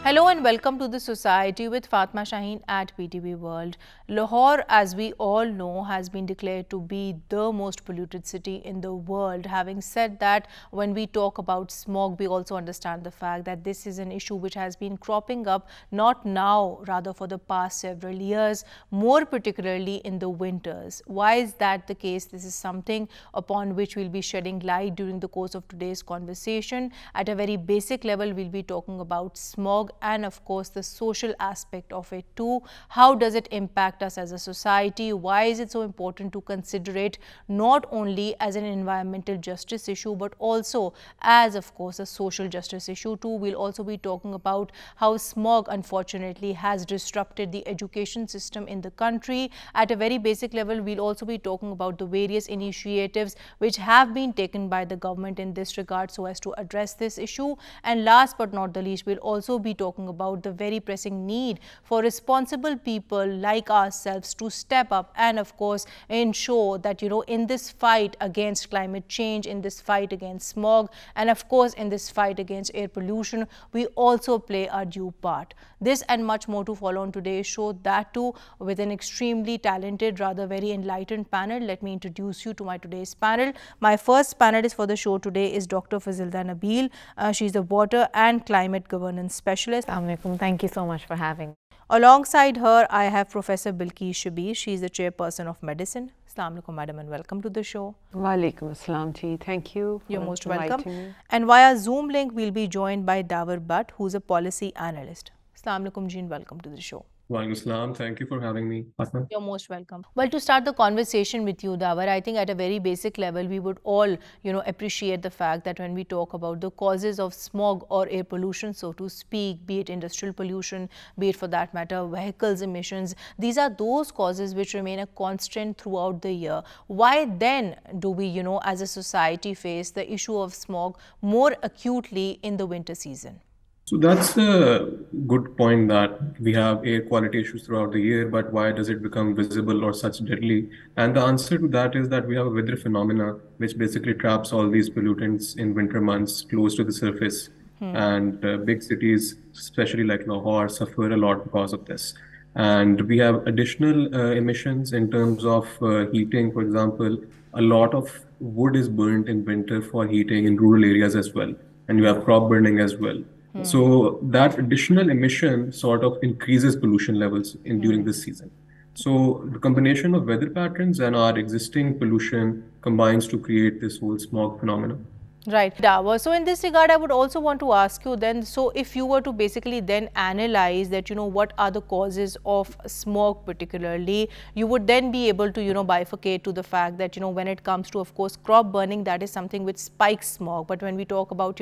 Hello and welcome to the Society with Fatma Shaheen at PTV World. Lahore, as we all know, has been declared to be the most polluted city in the world. Having said that, when we talk about smog, we also understand the fact that this is an issue which has been cropping up not now, rather for the past several years, more particularly in the winters. Why is that the case? This is something upon which we'll be shedding light during the course of today's conversation. At a very basic level, we'll be talking about smog and of course the social aspect of it too. How does it impact us as a society? Why is it so important to consider it not only as an environmental justice issue but also as of course a social justice issue too? We'll also be talking about how smog unfortunately has disrupted the education system in the country. At a very basic level, we'll also be talking about the various initiatives which have been taken by the government in this regard so as to address this issue. And last but not the least, we'll also be talking about the very pressing need for responsible people like ourselves to step up and of course ensure that in this fight against climate change, in this fight against smog, and of course in this fight against air pollution, we also play our due part. This and much more to follow on today's show, that too with an extremely talented, rather very enlightened panel. Let me introduce you to my today's panel. My first panelist for the show today is Dr. Fazilda Nabil. She's a water and climate governance specialist. Assalamualaikum. Thank you so much for having me. Alongside her, I have Professor Bilkis Shabir. She is the chairperson of medicine. Assalamualaikum, madam, and welcome to the show. Walaikum assalam ji. Thank you. You're most welcome. And via Zoom link, we'll be joined by Davar Butt, who's a policy analyst. Assalamualaikum ji, and welcome to the show. Waalaikum. Thank you for having me. You're most welcome. Well, to start the conversation with you, Davar, I think at a very basic level, we would all, appreciate the fact that when we talk about the causes of smog or air pollution, so to speak, be it industrial pollution, be it for that matter, vehicles emissions, these are those causes which remain a constant throughout the year. Why then do we, as a society face the issue of smog more acutely in the winter season? So that's a good point that we have air quality issues throughout the year, but why does it become visible or such deadly? And the answer to that is that we have a weather phenomena which basically traps all these pollutants in winter months close to the surface. And big cities, especially like Lahore, suffer a lot because of this. And we have additional emissions in terms of heating. For example, a lot of wood is burnt in winter for heating in rural areas as well. And you have crop burning as well. So that additional emission sort of increases pollution levels during this season. So the combination of weather patterns and our existing pollution combines to create this whole smog phenomenon. Right, Davar. So in this regard, I would also want to ask you then, so if you were to basically then analyze that, what are the causes of smog particularly, you would then be able to, bifurcate to the fact that, when it comes to, of course, crop burning, that is something which spikes smog. But when we talk about,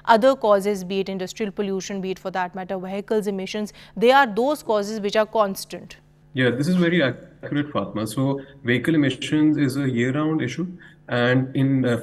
other causes, be it industrial pollution, be it for that matter, vehicles emissions, they are those causes which are constant. Yeah, this is very accurate, Fatma. So vehicle emissions is a year-round issue. And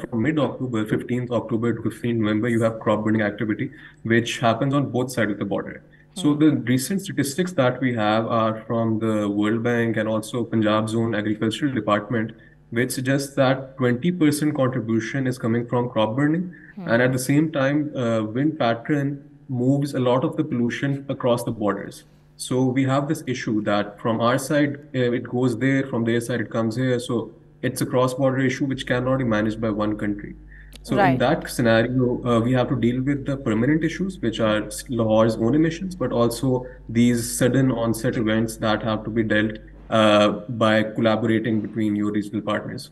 from mid-October, 15th October to 15th November, you have crop burning activity, which happens on both sides of the border. So the recent statistics that we have are from the World Bank and also Punjab Zone Agricultural Department, which suggests that 20% contribution is coming from crop burning. And at the same time, wind pattern moves a lot of the pollution across the borders. So we have this issue that from our side, it goes there, from their side, it comes here. So it's a cross-border issue which cannot be managed by one country. So in that scenario, we have to deal with the permanent issues, which are Lahore's own emissions, but also these sudden onset events that have to be dealt by collaborating between your regional partners.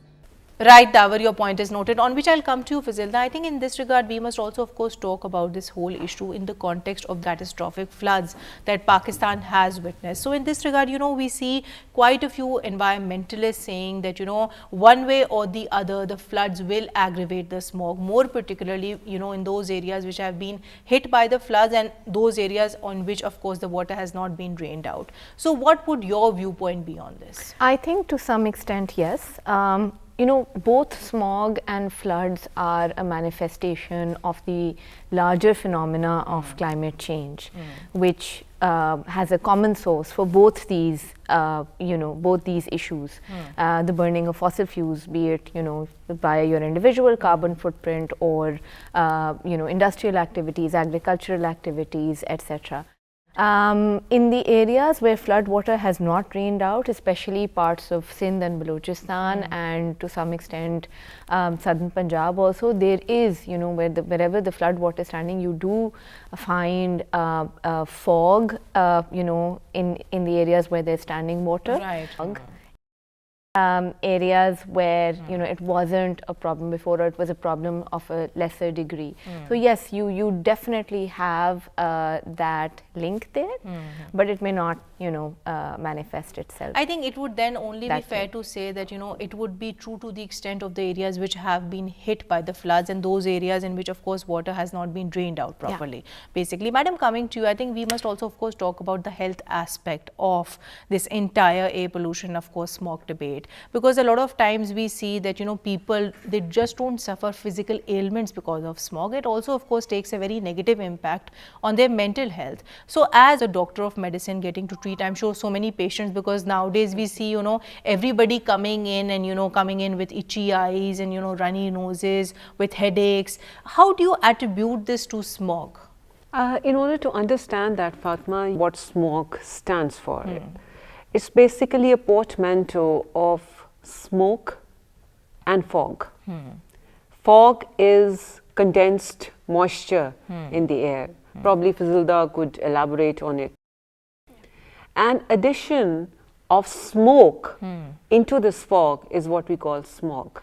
Right, Davar, your point is noted, on which I'll come to you, Fazilda. I think in this regard, we must also, of course, talk about this whole issue in the context of catastrophic floods that Pakistan has witnessed. So in this regard, we see quite a few environmentalists saying that, one way or the other, the floods will aggravate the smog, more particularly, in those areas which have been hit by the floods and those areas on which, of course, the water has not been drained out. So what would your viewpoint be on this? I think to some extent, yes. Both smog and floods are a manifestation of the larger phenomena of climate change, which has a common source for both these, both these issues. The burning of fossil fuels, be it, by your individual carbon footprint or, industrial activities, agricultural activities, etc. In the areas where flood water has not drained out, especially parts of Sindh and Balochistan and to some extent southern Punjab also, there is, you know, wherever the flood water is standing, you do find fog, you know, in the areas where there's standing water. Right. Areas where you know it wasn't a problem before, or it was a problem of a lesser degree. So yes, you definitely have that link there, but it may not, you know, manifest itself. I think it would then only be That fair way. to say that, you know, it would be true to the extent of the areas which have been hit by the floods and those areas in which, of course, water has not been drained out properly. Basically, Madam, coming to you, I think we must also, of course, talk about the health aspect of this entire air pollution, of course, smog debate, because a lot of times we see that, you know, people, they just don't suffer physical ailments because of smog. It also, of course, takes a very negative impact on their mental health. So as a doctor of medicine getting to treat, I'm sure, so many patients, because nowadays we see, you know, everybody coming in and, you know, coming in with itchy eyes and, you know, runny noses, with headaches. How do you attribute this to smog? In order to understand that, Fatma, what smog stands for, it's basically a portmanteau of smoke and fog. Fog is condensed moisture in the air. Probably Fazilda could elaborate on it. And addition of smoke into this fog is what we call smog.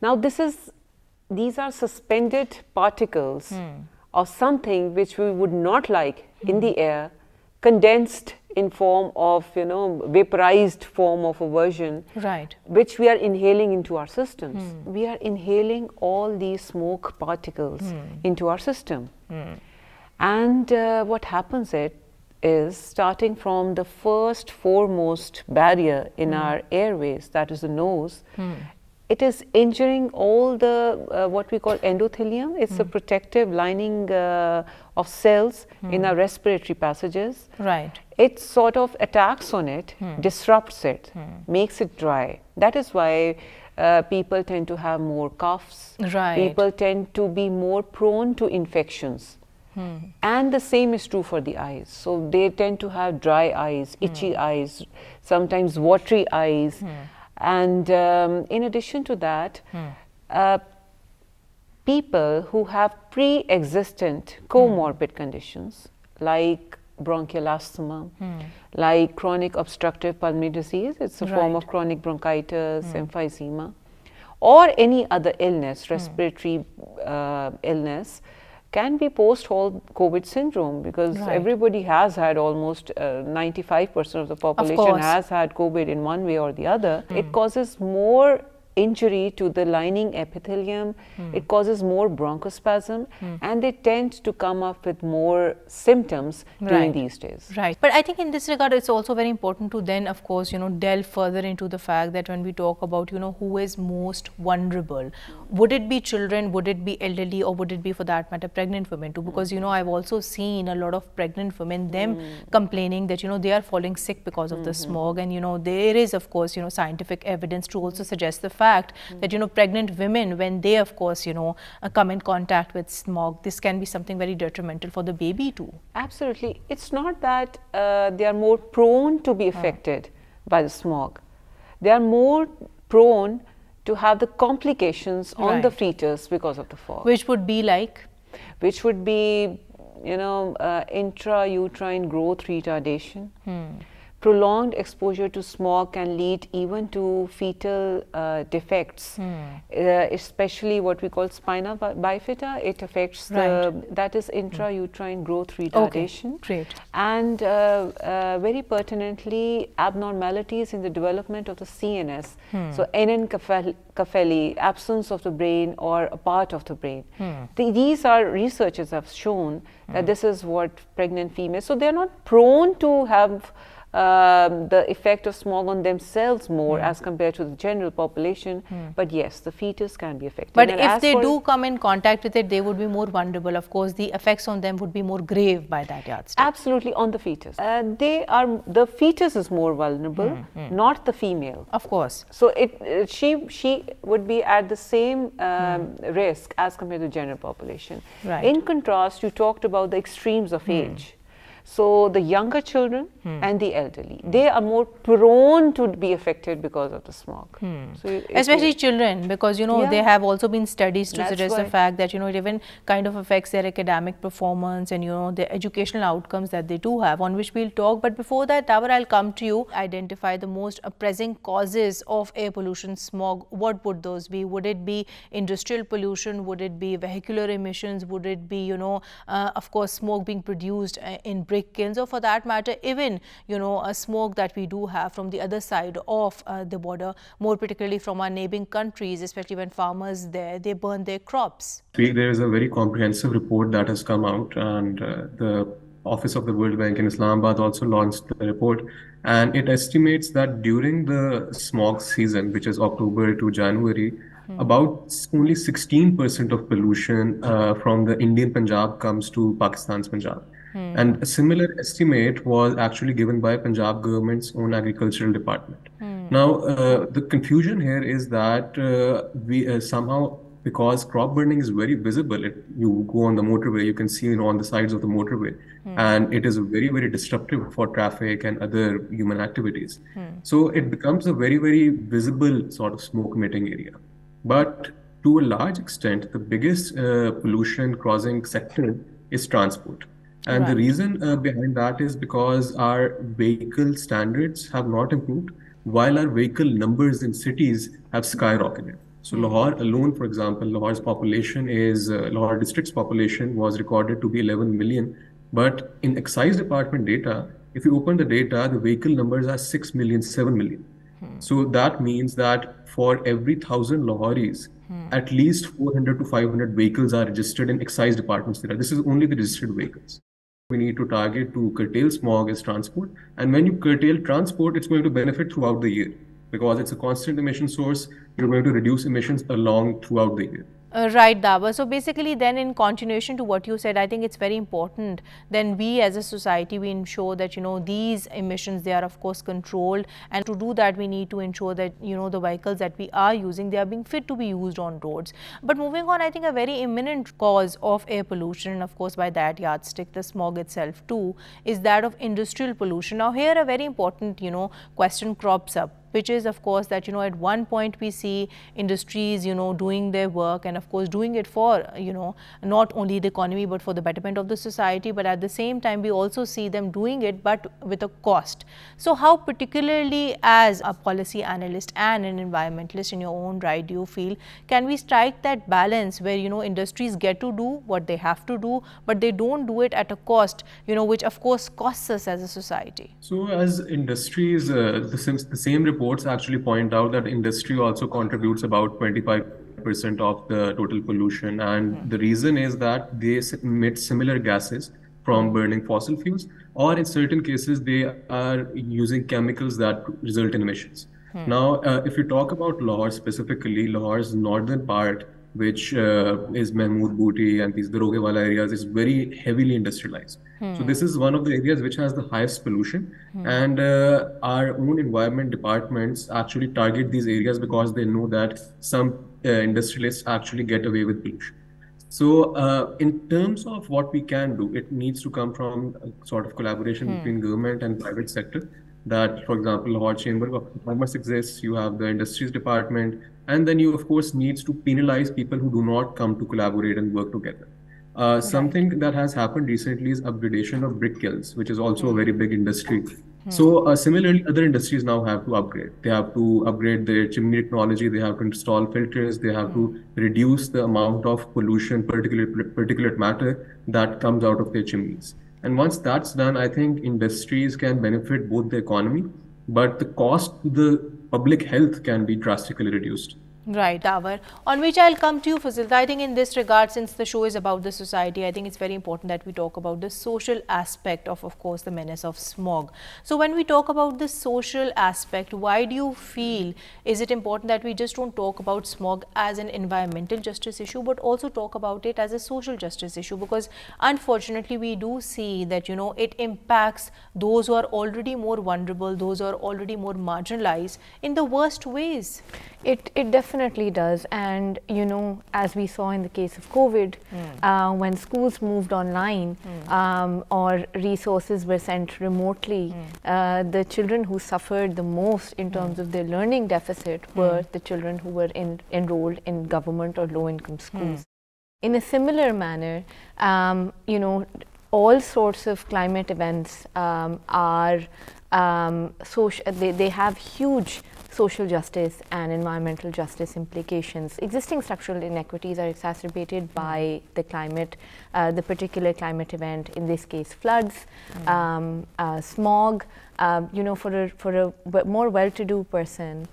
Now these are suspended particles of something which we would not like in the air, condensed in form of, you know, vaporized form of a version, Right. which we are inhaling into our systems. We are inhaling all these smoke particles into our system. And what happens is, starting from the first foremost barrier in our airways, that is the nose, it is injuring all the what we call endothelium. It's a protective lining of cells in our respiratory passages. Right. It sort of attacks on it, disrupts it, makes it dry. That is why people tend to have more coughs. Right. People tend to be more prone to infections. And the same is true for the eyes. So they tend to have dry eyes, itchy eyes, sometimes watery eyes. And in addition to that, people who have pre-existent comorbid conditions like bronchial asthma, like chronic obstructive pulmonary disease, it's a form of chronic bronchitis, emphysema, or any other illness, respiratory illness, can be post-COVID syndrome, because everybody has had almost 95% of the population has had COVID in one way or the other. It causes more injury to the lining epithelium, it causes more bronchospasm, and they tend to come up with more symptoms during these days. Right. But I think in this regard, it's also very important to then, of course, you know, delve further into the fact that when we talk about, you know, who is most vulnerable, would it be children, would it be elderly, or would it be, for that matter, pregnant women too? Because, you know, I've also seen a lot of pregnant women, them complaining that, you know, they are falling sick because of the smog. And, you know, there is, of course, you know, scientific evidence to also suggest the fact that, you know, pregnant women, when they, of course, you know, come in contact with smog, this can be something very detrimental for the baby too. Absolutely. It's not that they are more prone to be affected by the smog. They are more prone to have the complications on the fetus because of the fog. Which would be like? Which would be, you know, intrauterine growth retardation. Prolonged exposure to smog can lead even to fetal defects, especially what we call spina bifida. It affects that is intrauterine growth retardation. Great. And very pertinently, abnormalities in the development of the CNS. So anencephaly, absence of the brain or a part of the brain. These are researchers have shown that this is what pregnant females, so they are not prone to have the effect of smog on themselves more as compared to the general population, but yes, the fetus can be affected. But if they do come in contact with it, they would be more vulnerable. Of course, the effects on them would be more grave by that yardstick. Absolutely, on the fetus. The fetus is more vulnerable, not the female. Of course. So she would be at the same risk as compared to the general population. Right. In contrast, you talked about the extremes of age. So the younger children and the elderly, they are more prone to be affected because of the smog. So especially children, because there have also been studies to That's suggest the right. fact that it even kind of affects their academic performance and the educational outcomes that they do have, on which we'll talk. But before that, Tower, I'll come to you. Identify the most pressing causes of air pollution, smog. What would those be? Would it be industrial pollution? Would it be vehicular emissions? Would it be of course smoke being produced in brick kilns, or for that matter even a smoke that we do have from the other side of the border, more particularly from our neighboring countries, especially when farmers there, they burn their crops? There is a very comprehensive report that has come out, and the Office of the World Bank in Islamabad also launched the report, and it estimates that during the smog season, which is October to January, about only 16% of pollution from the Indian Punjab comes to Pakistan's Punjab. And a similar estimate was actually given by Punjab government's own agricultural department. Now, the confusion here is that we somehow, because crop burning is very visible, you go on the motorway, you can see on the sides of the motorway, and it is very, very disruptive for traffic and other human activities. So it becomes a very, very visible sort of smoke emitting area. But to a large extent, the biggest pollution causing sector is transport. And the reason behind that is because our vehicle standards have not improved, while our vehicle numbers in cities have skyrocketed. So Lahore alone, for example, Lahore district's population was recorded to be 11 million. But in excise department data, if you open the data, the vehicle numbers are 6 million, 7 million. So that means that for every 1,000 Lahoris, at least 400 to 500 vehicles are registered in excise departments there. This is only the registered vehicles. We need to target to curtail smog is transport. And when you curtail transport, it's going to benefit throughout the year because it's a constant emission source. You're going to reduce emissions along throughout the year. Right, Dava. So basically then, in continuation to what you said, I think it's very important then we as a society, we ensure that these emissions, they are of course controlled, and to do that we need to ensure that the vehicles that we are using, they are being fit to be used on roads. But moving on, I think a very imminent cause of air pollution, and of course by that yardstick the smog itself too, is that of industrial pollution. Now here a very important question crops up, which is of course that at one point we see industries doing their work, and of course doing it for not only the economy but for the betterment of the society, but at the same time we also see them doing it but with a cost. So how, particularly as a policy analyst and an environmentalist in your own right, do you feel can we strike that balance where industries get to do what they have to do, but they don't do it at a cost which of course costs us as a society? So as industries, the same reports actually point out that industry also contributes about 25% of the total pollution. And the reason is that they emit similar gases from burning fossil fuels, or in certain cases, they are using chemicals that result in emissions. Now, if you talk about Lahore specifically, Lahore's northern part, which is Mahmood Booty and these Darogewala areas, is very heavily industrialized. So this is one of the areas which has the highest pollution, and our own environment departments actually target these areas because they know that some industrialists actually get away with pollution. So in terms of what we can do, it needs to come from a sort of collaboration between government and private sector. That, for example, Lahore Chamber of Commerce exists, you have the industries department, and then you, of course, needs to penalize people who do not come to collaborate and work together. Something that has happened recently is upgradation of brick kilns, which is also a very big industry. So similarly, other industries now have to upgrade. They have to upgrade their chimney technology. They have to install filters. They have to reduce the amount of pollution, particulate matter that comes out of their chimneys. And once that's done, I think industries can benefit both the economy, but the cost to the public health can be drastically reduced. Right, Dawar. On which I'll come to you, Fazilta. I think in this regard, since the show is about the society, I think it's very important that we talk about the social aspect of course, the menace of smog. So when we talk about the social aspect, why do you feel is it important that we just don't talk about smog as an environmental justice issue, but also talk about it as a social justice issue? Because unfortunately, we do see that, it impacts those who are already more vulnerable, those who are already more marginalized in the worst ways. It definitely definitely does. And, you know, as we saw in the case of COVID, when schools moved online or resources were sent remotely, the children who suffered the most in terms of their learning deficit were the children who were enrolled in government or low-income schools. In a similar manner, you know, all sorts of climate events are they have huge social justice and environmental justice implications. Existing structural inequities are exacerbated by the climate, the particular climate event, in this case floods, smog. You know, for a more well-to-do person,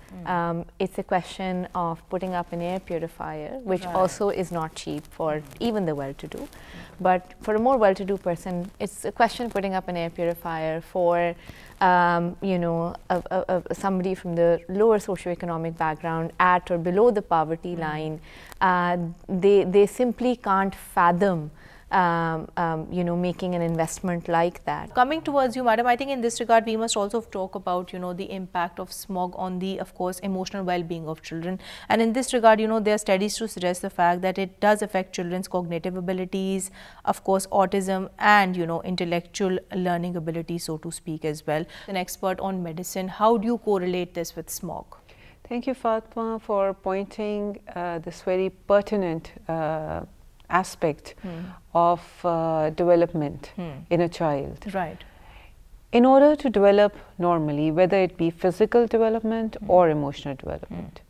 it's a question of putting up an air purifier, which also is not cheap for even the well-to-do. But for a more well-to-do person, it's a question of putting up an air purifier. For you know, somebody from the lower socioeconomic background, at or below the poverty line, they simply can't fathom you know, making an investment like that. Coming towards you, madam, I think in this regard we must also talk about, you know, the impact of smog on the, of course, emotional well-being of children. And in this regard, you know, there are studies to suggest the fact that it does affect children's cognitive abilities, of course, autism, and, you know, intellectual learning ability, so to speak, as well. An expert on medicine, how do you correlate this with smog? Thank you, Fatma, for pointing this very pertinent aspect of development in a child. Right. In order to develop normally, whether it be physical development or emotional development,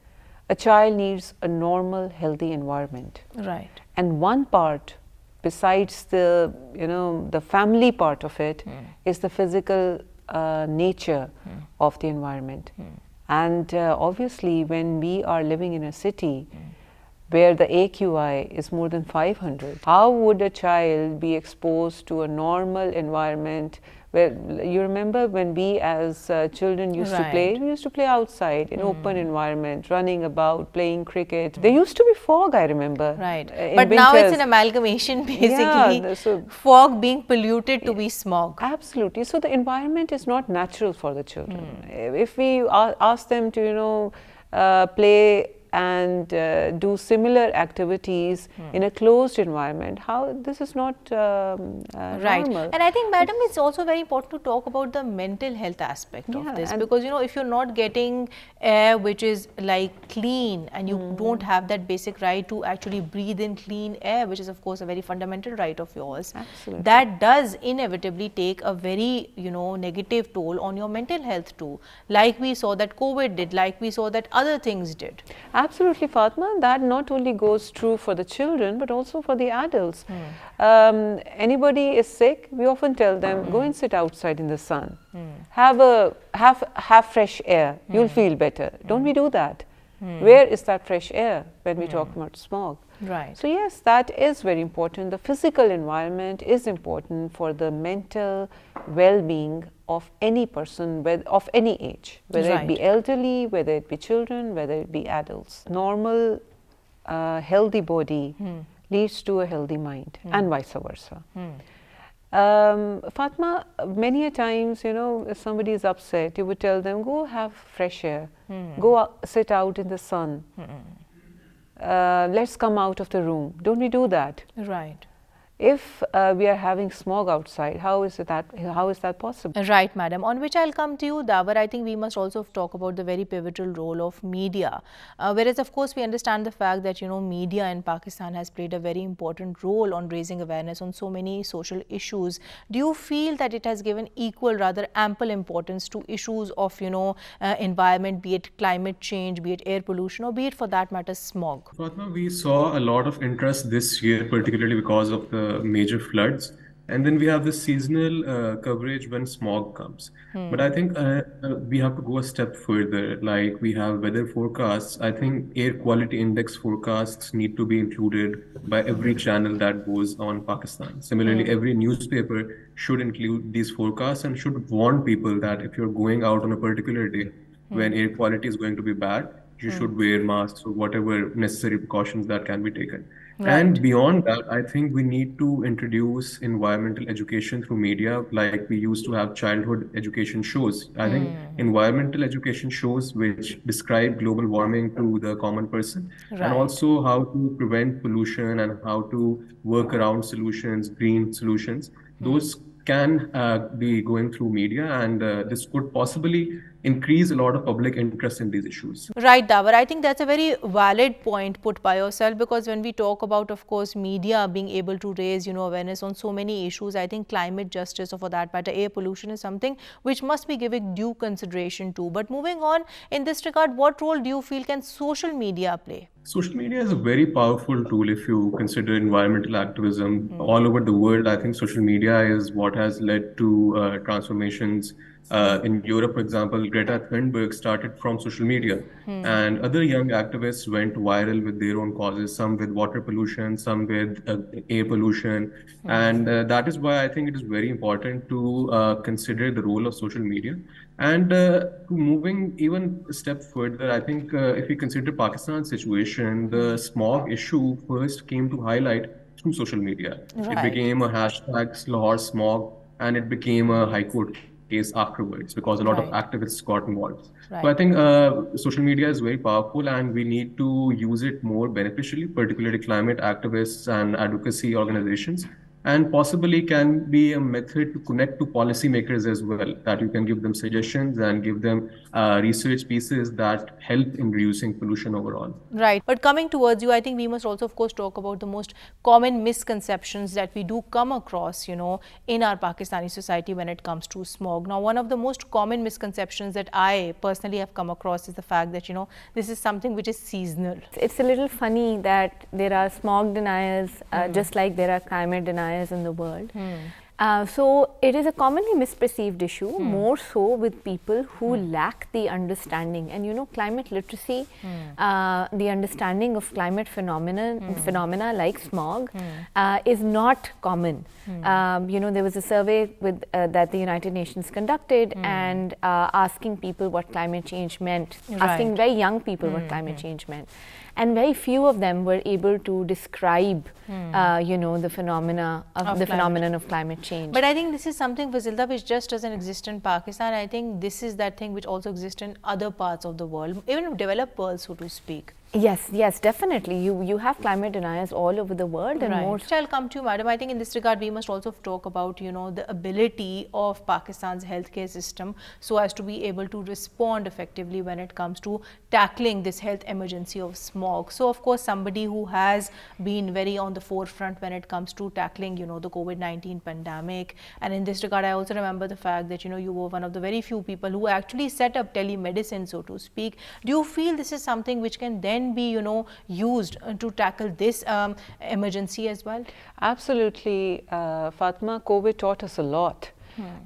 a child needs a normal, healthy environment. Right. And one part, besides the, you know, the family part of it, is the physical nature of the environment. And obviously, when we are living in a city where the AQI is more than 500, how would a child be exposed to a normal environment where, you remember when we as children used to play, we used to play outside in open environment, running about, playing cricket. There used to be fog, I remember. Right. But now it's an amalgamation, basically, yeah, so fog being polluted to be smog. Absolutely. So the environment is not natural for the children. If we ask them to, you know, play and do similar activities in a closed environment, how this is not right. normal. And I think, madam, it's also very important to talk about the mental health aspect of this, because, you know, if you're not getting air which is like clean, and you don't have that basic right to actually breathe in clean air, which is of course a very fundamental right of yours, Absolutely. that does inevitably take a very, you know, negative toll on your mental health too, like we saw that COVID did, like we saw that other things did. Absolutely, Fatma. That not only goes true for the children, but also for the adults. Anybody is sick, we often tell them, go and sit outside in the sun. Have fresh air. You'll feel better. Don't we do that? Where is that fresh air when we talk about smog? Right. So yes, that is very important. The physical environment is important for the mental well-being of any person, of any age, whether it be elderly, whether it be children, whether it be adults. Normal, healthy body leads to a healthy mind, and vice versa. Fatma, many a times, you know, if somebody is upset, you would tell them, go have fresh air, go sit out in the sun. Let's come out of the room. Don't we do that? Right. If we are having smog outside, how is that possible? Right, madam. On which I'll come to you, Davar. I think we must also talk about the very pivotal role of media. Whereas, of course, we understand the fact that, you know, media in Pakistan has played a very important role on raising awareness on so many social issues. Do you feel that it has given equal, rather ample importance to issues of, you know, environment, be it climate change, be it air pollution, or be it for that matter smog? Fatma, we saw a lot of interest this year, particularly because of the major floods. And then we have the seasonal coverage when smog comes. But I think we have to go a step further. Like we have weather forecasts. I think air quality index forecasts need to be included by every channel that goes on Pakistan. Similarly, every newspaper should include these forecasts and should warn people that if you're going out on a particular day when air quality is going to be bad, you should wear masks or whatever necessary precautions that can be taken. Right. And beyond that, I think we need to introduce environmental education through media, like we used to have childhood education shows. I think environmental education shows which describe global warming to the common person, and Right. also how to prevent pollution and how to work around solutions, green solutions. Those can be going through media, and this could possibly increase a lot of public interest in these issues. Right, Davar. I think that's a very valid point put by yourself, because when we talk about, of course, media being able to raise, awareness on so many issues, I think climate justice, or for that matter, air pollution, is something which must be given due consideration to. But moving on, in this regard, what role do you feel can social media play? Social media is a very powerful tool if you consider environmental activism all over the world. I think social media is what has led to transformations. In Europe, for example, Greta Thunberg started from social media, and other young activists went viral with their own causes, some with water pollution, some with air pollution. And that is why I think it is very important to consider the role of social media. And to moving even a step further, I think if we consider Pakistan's situation, the smog issue first came to highlight through social media. It Right. became a hashtag Lahore smog, and it became a high court case afterwards because a lot of Right. activists got involved. So I Right. think social media is very powerful, and we need to use it more beneficially, particularly climate activists and advocacy organizations, and possibly can be a method to connect to policymakers as well, that you can give them suggestions and give them research pieces that help in reducing pollution overall. Right. But coming towards you, I think we must also, of course, talk about the most common misconceptions that we do come across, in our Pakistani society when it comes to smog. Now, one of the most common misconceptions that I personally have come across is the fact that, this is something which is seasonal. It's a little funny that there are smog deniers, just like there are climate deniers in the world. So it is a commonly misperceived issue, more so with people who lack the understanding. And climate literacy, the understanding of climate phenomena like smog is not common. There was a survey that the United Nations conducted, and asking people what climate change meant, asking Right. very young people what climate change meant. And very few of them were able to describe, the phenomenon of climate change. But I think this is something, Fazilda, which just doesn't exist in Pakistan. I think this is that thing which also exists in other parts of the world, even developed world, so to speak. Yes, definitely. You have climate deniers all over the world, and more. Right. I'll come to you, madam. I think in this regard, we must also talk about, the ability of Pakistan's healthcare system so as to be able to respond effectively when it comes to tackling this health emergency of smog. So, of course, somebody who has been very on the forefront when it comes to tackling, the COVID-19 pandemic. And in this regard, I also remember the fact that, you were one of the very few people who actually set up telemedicine, so to speak. Do you feel this is something which can then be, used to tackle this emergency as well? Absolutely, Fatma. COVID taught us a lot,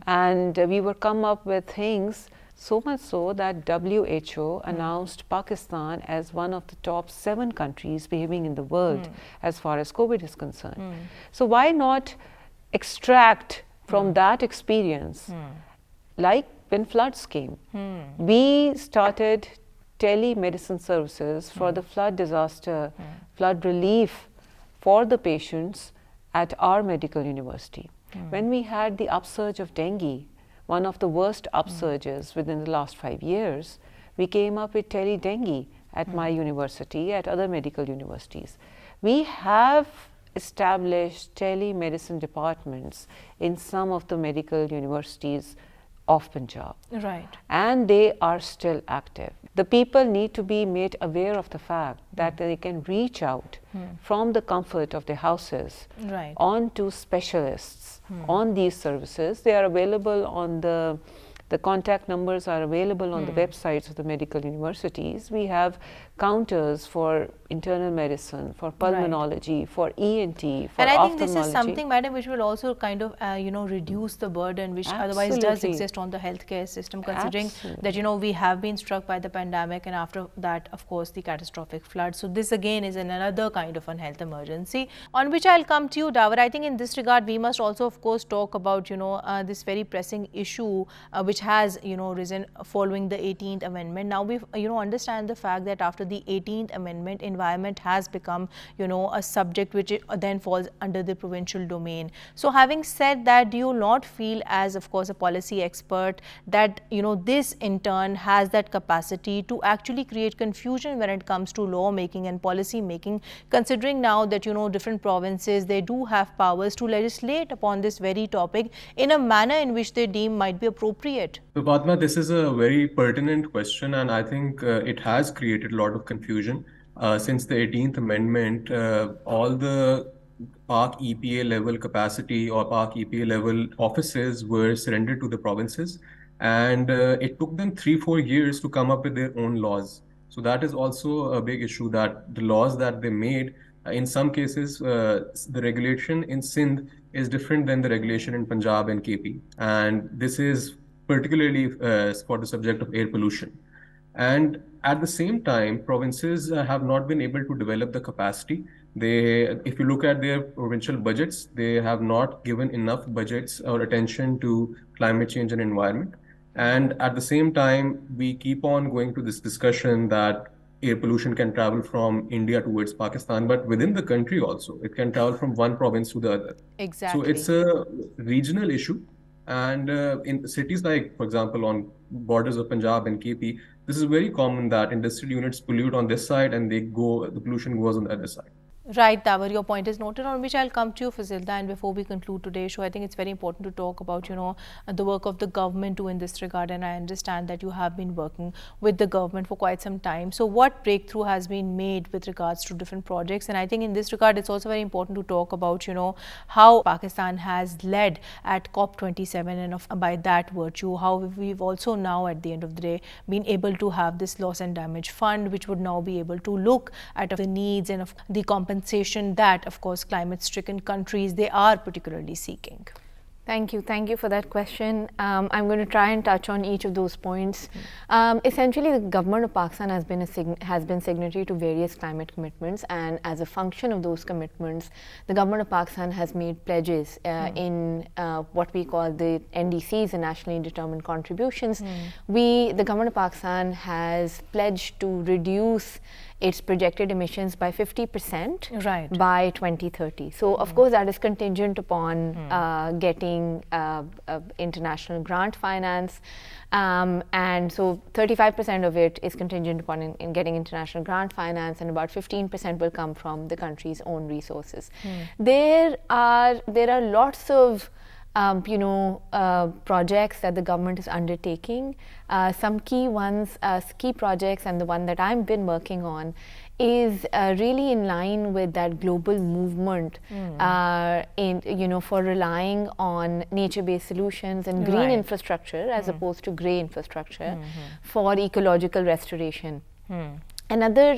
and we were come up with things. So much so that WHO announced Pakistan as one of the top 7 countries behaving in the world as far as COVID is concerned. So why not extract from that experience, like when floods came? We started telemedicine services for the flood disaster, flood relief for the patients at our medical university. When we had the upsurge of dengue, one of the worst upsurges within the last 5 years, we came up with tele-dengue at my university, at other medical universities. We have established telemedicine departments in some of the medical universities of Punjab. Right. And they are still active. The people need to be made aware of the fact that they can reach out from the comfort of their houses Right. on to specialists on these services. They are available on the contact numbers are available on the websites of the medical universities. We have counters for internal medicine, for pulmonology, for ENT, for And I think ophthalmology. this is something, madam, which will also kind of, reduce the burden which otherwise does Absolutely. exist on the healthcare system, considering Absolutely. that, we have been struck by the pandemic, and after that, of course, the catastrophic flood. So this again is another kind of a health emergency, on which I'll come to you, Davar. I think in this regard, we must also, of course, talk about, this very pressing issue which which has, risen following the 18th Amendment. Now we, understand the fact that after the 18th Amendment, environment has become, a subject which then falls under the provincial domain. So having said that, do you not feel, as of course a policy expert, that this in turn has that capacity to actually create confusion when it comes to lawmaking and policy making, considering now that different provinces, they do have powers to legislate upon this very topic in a manner in which they deem might be appropriate? So, Padma, this is a very pertinent question, and I think it has created a lot of confusion. Since the 18th Amendment, all the Park EPA level capacity or Park EPA level offices were surrendered to the provinces, and it took them 3-4 years to come up with their own laws. So that is also a big issue, that the laws that they made, in some cases, the regulation in Sindh is different than the regulation in Punjab and KP. And this is particularly for the subject of air pollution. And at the same time, provinces have not been able to develop the capacity. If you look at their provincial budgets, they have not given enough budgets or attention to climate change and environment. And at the same time, we keep on going to this discussion that air pollution can travel from India towards Pakistan, but within the country also, it can travel from one province to the other. So Exactly. it's a regional issue. And in cities like, for example, on borders of Punjab and KP, this is very common that industrial units pollute on this side and the pollution goes on the other side. Right, Davar, your point is noted, on which I'll come to you, Fazilda. And before we conclude today's show, I think it's very important to talk about, the work of the government too in this regard. And I understand that you have been working with the government for quite some time. So what breakthrough has been made with regards to different projects? And I think in this regard, it's also very important to talk about, how Pakistan has led at COP27, and by that virtue, how we've also now, at the end of the day, been able to have this loss and damage fund, which would now be able to look at the needs and of the compensation that, of course, climate-stricken countries, they are particularly seeking. Thank you for that question. I'm going to try and touch on each of those points. Essentially, the government of Pakistan has been signatory to various climate commitments, and as a function of those commitments, the government of Pakistan has made pledges in what we call the NDCs, the nationally determined contributions. The government of Pakistan has pledged to reduce its projected emissions by 50% Right. by 2030. So, of course, that is contingent upon getting international grant finance. And so 35% of it is contingent upon in getting international grant finance, and about 15% will come from the country's own resources. There are lots of projects that the government is undertaking. Some key projects, and the one that I've been working on is really in line with that global movement for relying on nature-based solutions and green Right. infrastructure as opposed to grey infrastructure for ecological restoration. Another,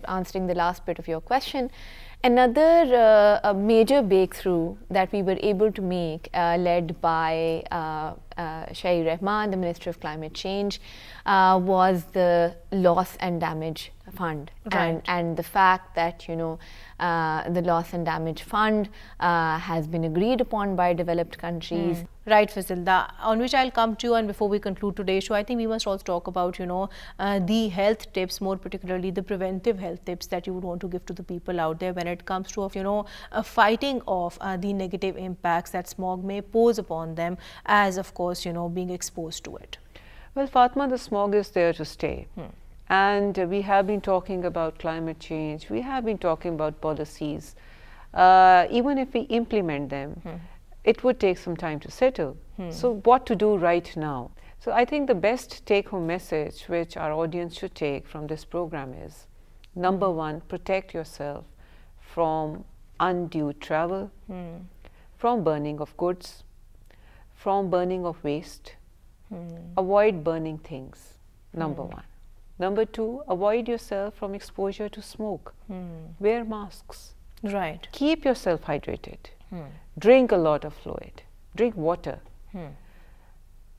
answering the last bit of your question, another major breakthrough that we were able to make, led by Shahi Rahman, the Minister of Climate Change, was the Loss and Damage Fund. Right. And the fact that, the Loss and Damage Fund has been agreed upon by developed countries. Right, Fazilda, on which I'll come to you. And before we conclude today's show, I think we must also talk about, the health tips, more particularly the preventive health tips that you would want to give to the people out there when it comes to, fighting off the negative impacts that smog may pose upon them, as, of course, being exposed to it. Well, Fatma, the smog is there to stay. And we have been talking about climate change, we have been talking about policies. Even if we implement them, it would take some time to settle. So what to do right now? So I think the best take-home message which our audience should take from this program is, number one, protect yourself from undue travel, from burning of goods, from burning of waste. Avoid burning things, number one. Number two, avoid yourself from exposure to smoke. Wear masks. Right. Keep yourself hydrated. Drink a lot of fluid. Drink water.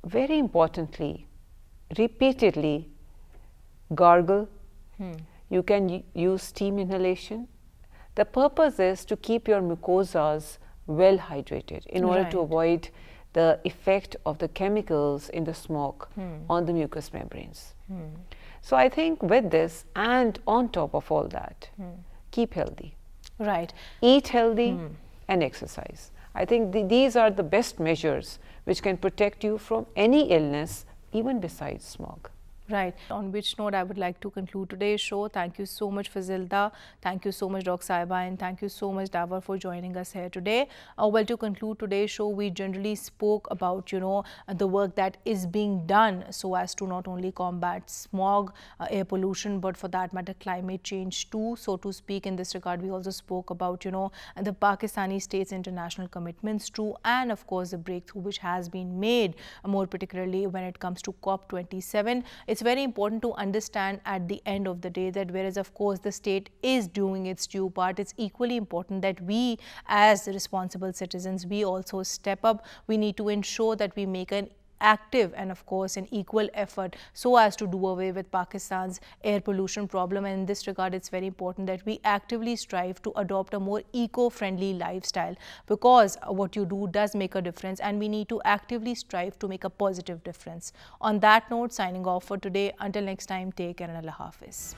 Very importantly, repeatedly gargle. You can use steam inhalation. The purpose is to keep your mucosas well hydrated in order to Right. avoid the effect of the chemicals in the smoke on the mucous membranes. So I think with this, and on top of all that, keep healthy. Right. Eat healthy and exercise. I think these are the best measures which can protect you from any illness, even besides smog. Right. On which note I would like to conclude today's show. Thank you so much, Fazilda. Thank you so much, Dr. Saiba, and thank you so much, Davar, for joining us here today. Well, to conclude today's show, we generally spoke about, the work that is being done so as to not only combat smog, air pollution, but for that matter, climate change too, so to speak. In this regard, we also spoke about, the Pakistani state's international commitments too, and of course, the breakthrough which has been made, more particularly when it comes to COP27. It's very important to understand at the end of the day that whereas of course the state is doing its due part, it's equally important that we as responsible citizens, we also step up. We need to ensure that we make an active and of course an equal effort so as to do away with Pakistan's air pollution problem. And in this regard, it's very important that we actively strive to adopt a more eco-friendly lifestyle, because what you do does make a difference, and we need to actively strive to make a positive difference. On that note, signing off for today. Until next time, take care and Allah Hafiz.